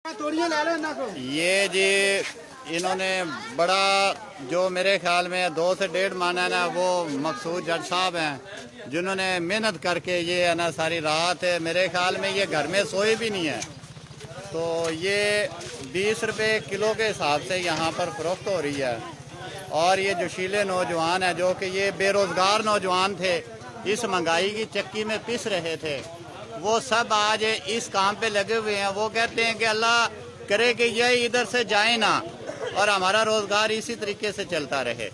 ये जी इन्होंने बड़ा जो मेरे ख्याल में 2 से 1.5 माना ना वो मकसूद जज साहब हैं जिन्होंने मेहनत करके ये है ना सारी रात है मेरे ख्याल में ये घर में सोए भी नहीं है। तो ये 20 रुपये किलो के हिसाब से यहाँ पर फ़रोख्त हो रही है। और ये जोशीले नौजवान हैं जो कि ये बेरोज़गार नौजवान थे, इस महंगाई की चक्की में पिस रहे थे, वो सब आज इस काम पे लगे हुए हैं। वो कहते हैं कि अल्लाह करे कि ये इधर से जाए ना और हमारा रोज़गार इसी तरीके से चलता रहे।